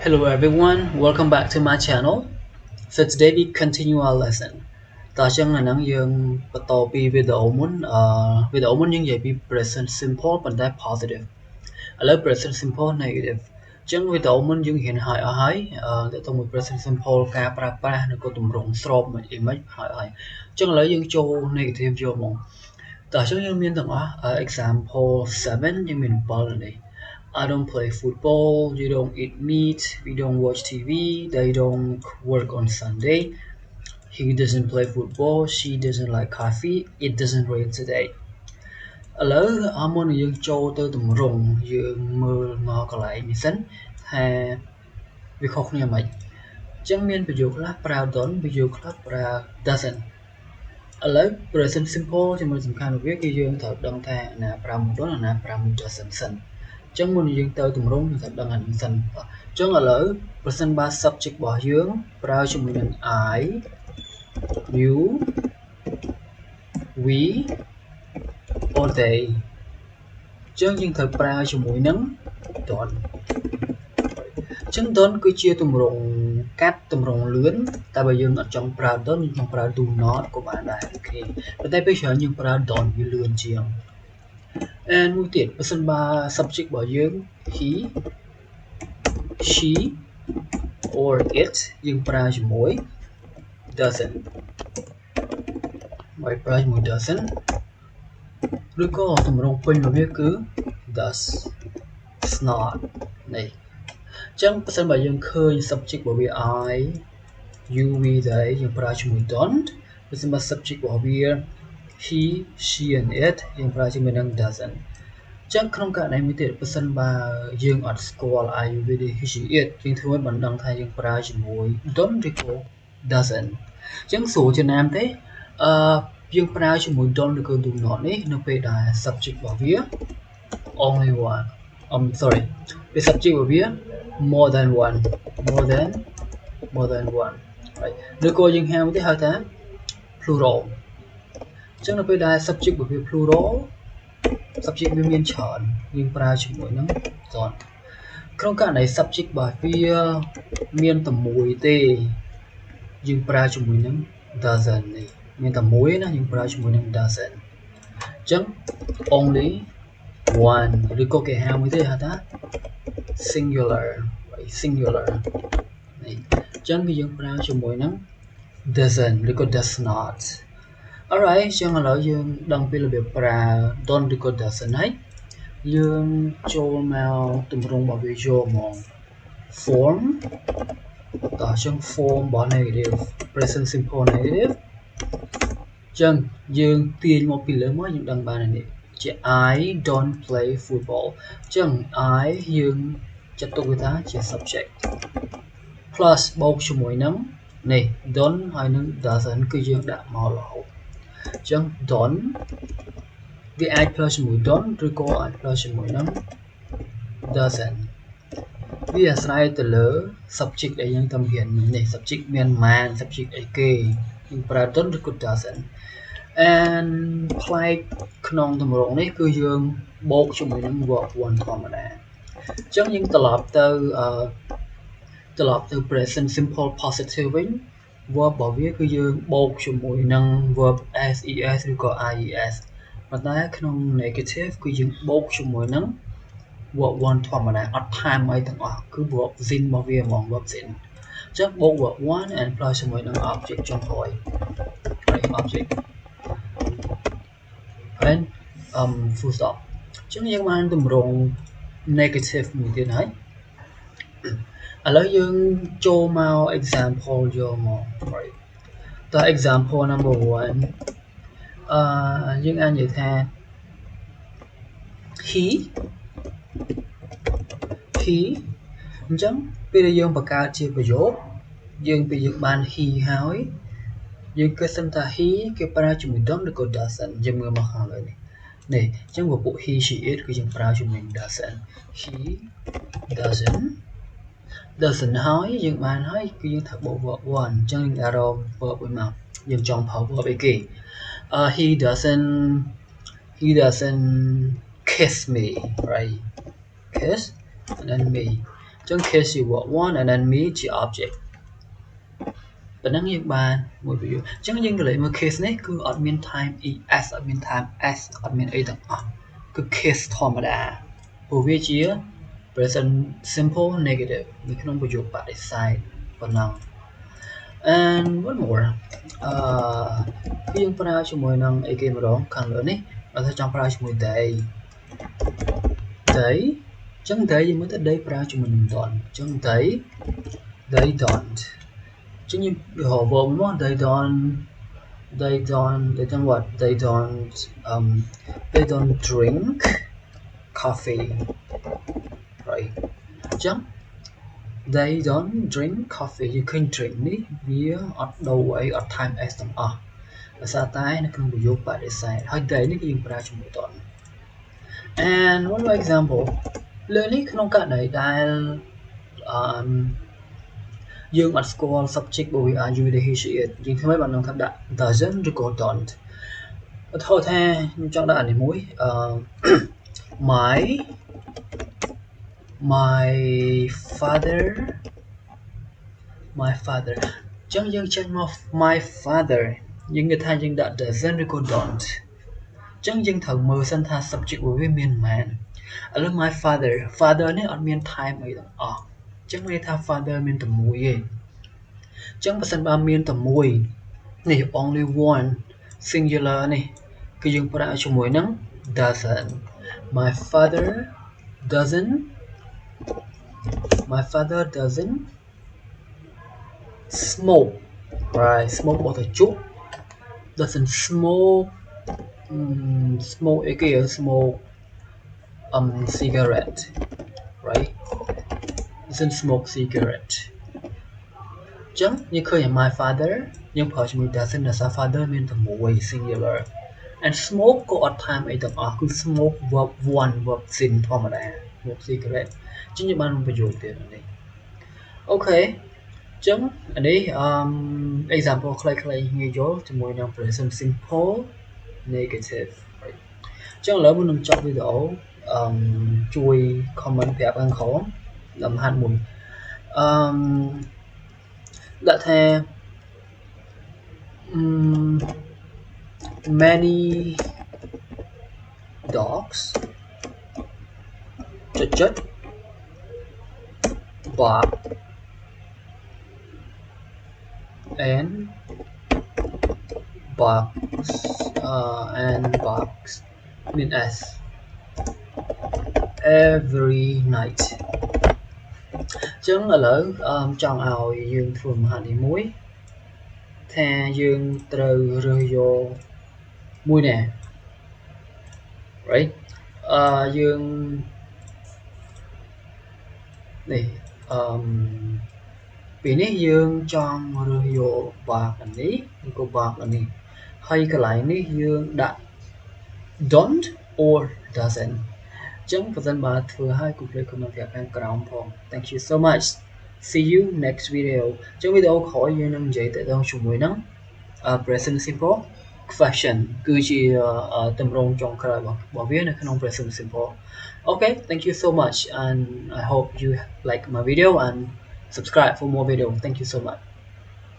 Hello everyone, welcome back to my channel. So today we continue our lesson. តោះអញ្ចឹងអាហ្នឹងយើងបន្តពីវីដេអូមុនយើងនិយាយពី present simple ប៉ុន្តែ positive ឥឡូវ present simple negative អញ្ចឹងវីដេអូមុនយើងរៀនហើយអស់ហើយតើតើមួយ present simple ការប្រើប្រាស់នៅក៏ទម្រង់ស្របមិនអីមិនហើយអញ្ចឹងឥឡូវយើងចូល negative យកមកតោះអញ្ចឹងយើងមានទាំងអស់ example 7យើងមាន7នេះ I don't play football, you don't eat meat, we don't watch TV, they don't work on Sunday, he doesn't play football, she doesn't like coffee, it doesn't rain today. ឥឡូវមុននឹងយើងចូលទៅទម្រង់យើងមើលមកកន្លែងនេះសិនថាវាខុសគ្នាមិនអញ្ចឹងមានប្រយោគខ្លះប្រើ don't ប្រយោគខ្លះប្រើ doesn't ឥឡូវ present simple ចំណុចសំខាន់របស់វាគឺយើងត្រូវដឹងថាអាណាប្រើមួយ don't អាណាប្រើមួយ doesn't សិនអញ្ចឹងមុនយើងទៅទម្រង់យើងត្រូវដឹងអានេះសិនអញ្ចឹងឥឡូវប្រសិនបើ subject របស់យើងប្រើជាមួយនឹង I you we or they អញ្ចឹងយើងត្រូវប្រើជាមួយនឹង don't អញ្ចឹង don't គឺជាទម្រង់កាត់ទម្រង់លឿនតែបើយើងអត់ចង់ប្រើ don't យើងចង់ប្រើ do not ក៏បានដែរអូខេប៉ុន្តែពេលច្រើនយើងប្រើ don't វាលឿនជាង and មួយទៀតបើសិនបើ subject របស់យើង he she or it យើងប្រើជាមួយ doesn't បើប្រើជាមួយ doesn't ឬក៏ទម្រង់ពេញរបស់វាគឺ does it's not នេះអញ្ចឹងបើសិនបើយើងឃើញ subject របស់វា I you we they យើងប្រើជាមួយ don't បើសិនបើ subject របស់វា he she and it យើងប្រើជាមួយនឹង doesn't អញ្ចឹងក្នុងករណីមួយទៀតបើសិនបើយើងអត់ស្គាល់ I you we they he she it យើងធ្វើឲ្យបណ្ដឹងថាយើងប្រើជាមួយ don't ឬក៏ doesn't អញ្ចឹងស្រួលជាណាមទេយើងប្រើជាមួយ don't ឬក៏ do not នេះនៅពេលដែល subject របស់វា only one sorry ពេល subject របស់វា more than one right ឬក៏យើងហៅទៅហៅថា plural អញ្ចឹងនៅពេលដែល subject របស់វា plural subject វាមានច្រើនយើងប្រើជាមួយនឹង don't ក្នុងករណី subject របស់វាមានតែមួយទេយើងប្រើជាមួយនឹង doesn't នេះមានតែមួយណាយើងប្រើជាមួយនឹង doesn't អញ្ចឹង only one ឬក៏គេហៅមួយទៀតហៅថា singular នេះអញ្ចឹងគឺយើងប្រើជាមួយនឹង doesn't ឬក៏ does not alright អញ្ចឹងឥឡូវយើងដឹងពីរបៀបប្រើ don't ឬក៏ doesn't ហើយយើងចូលមកទម្រង់របស់វាយកមក form តោះអញ្ចឹង form របស់ negative present simple negative អញ្ចឹងយើងទាញមកពីលើមកយើងដឹងបាននេះជា I don't play football អញ្ចឹង I យើងចាត់ទុកវាថាជា subject plus បូកជាមួយនឹងនេះ don't ហើយនឹង doesn't គឺយើងដាក់មករហូតអញ្ចឹង don't វាអាច plus ជាមួយ don't ឬក៏អាច plus ជាមួយនឹង doesn't វាអាស្រ័យទៅលើ subject ដែលយើងតាមរៀននេះ subject មានម៉ាន subject អីគេយើងប្រើ don't ឬក៏ doesn't and ផ្លែកក្នុងទម្រង់នេះគឺយើងបូកជាមួយនឹង verb 1 ធម្មតាអញ្ចឹងយើងត្រឡប់ទៅ present simple positive វិញ verb របស់វាគឺយើងបូកជាមួយនឹង verb ses ឬក៏ ies ប៉ុន្តែក្នុង negative គឺយើងបូកជាមួយនឹង verb 1 ធម្មតាអត់ថែមអីទាំងអស់គឺ verb zin របស់វាហ្មង verb zin អញ្ចឹងបូក verb 1 and plus ជាមួយនឹង object ចុងក្រោយ object and full stop អញ្ចឹងយើងបានទម្រង់ negative មួយទៀតហើយឥឡូវយើងចូលមក example យកមក right តើ example number 1យើងអាចនិយាយថា he អញ្ចឹងពេលដែលយើងបង្កើតជាប្រយោគយើងបាន he ហើយយើងគិតសិនថា he គេប្រើជាមួយ don't ឬក៏ doesn't យើងមើលមកខាងលើនេះអញ្ចឹងពពួក he she it គឺយើងប្រើជាមួយ doesn't he doesn't ហើយយើងបានហើយគឺយើងត្រូវបូក verb 1អញ្ចឹងយើងអារម្មណ៍ verb មួយមកយើងចង់ប្រើ verb អីគេ he doesn't kiss me right kiss and then me អញ្ ចឹង case ជា verb 1 and then me ជា object ប៉ុណ្ណឹងយើងបានមួយប្រយោគចឹងយើងកន្លែងមើល case នេះគឺអត់មាន time es អត់មាន time s អត់មានអីទាំងអស់គឺ case ធម្មតាព្រោះវាជា present simple negative នៅក្នុងប្រយោគបដិសេធប៉ុណ្ណឹង and one more យើងប្រើជាមួយនឹងអីគេម្ដងខាងលើនេះបើថាចង់ប្រើជាមួយ they ចឹង they យើងមើលទៅ they ប្រើជាមួយនឹង don't ចឹង they don't ចឹងយើងរក verb មក they don't what they don't drink coffee right ចឹង they don't drink coffee យើងឃើញ drink នេះវាអត់ដូរអីអត់ time s ទាំងអស់ដោយសារតែនៅក្នុងប្រយោគបដិសេធហើយ they នេះគឺយើងប្រើជាមួយ don't and one more example លើនេះក្នុងករណីដែលយើងអត់ស្គាល់ subject បើវា are you the he she it យើងធ្វើបាននឹងថាដាក់ doesn't ឬក៏ don't ឧទាហរណ៍ថាខ្ញុំចង់ដាក់អានេះមួយmy father ចឹងយើងចេញមក my father យើងនិយាយថាយើងដាក់ doesn't ឬក៏ don't ចឹងយើងត្រូវមើលសិនថា subject វាមានប៉ុន្មានឥឡូវ my father នេះអត់មាន time អីទាំងអស់ចឹងមានថា father មានតែមួយទេចឹងបើសិនបើមានតែមួយនេះ only one singular នេះគឺយើងប្រើជាមួយនឹង doesn't my father doesn't smoke right smoke បោះទៅជក់ doesn't smoke smoke cigarette right doesn't smoke cigarette ចឹងយើងឃើញ my father យើងប្រើជាមួយ doesn't ដោយសារ father មានតែមួយ singular and smoke ក៏អត់ time អីទាំងអស់គឺ smoke verb 1 verb sin ធម្មតា smoke cigarette ចឹងយើងបានប្រយោគទៀតនេះអូខេចឹងអានេះexample ខ្លីៗងាយយល់ជាមួយនឹង present simple negative ចឹងឥឡូវមុននឹងចប់វីដេអូជួយ comment ប្រាប់ខាងក្រោមលំហាត់មួយដាក់ថា many dogs bark and barks mean as every night ចឹងឥឡូវចង់ឲ្យយើងធ្វើមហានេះមួយថាយើងត្រូវរើសយកមួយណា right យើងនេះពីនេះយើងចង់រើសយក bark នេះឬក៏ bark នេះហើយកន្លែងនេះយើងដាក់ don't or doesn't ចឹងបើសិនបើធ្វើហើយកុំភ្លេច comment ប្រាប់ខាងក្រោមផង thank you so much see you next video ចឹងវីដេអូក្រោយយើងនឹងនិយាយទៅដល់ជាមួយនឹង present simple question គឺជាទម្រង់ចុងក្រោយរបស់វានៅក្នុង present simple okay thank you so much and I hope you like my video and subscribe for more video thank you so much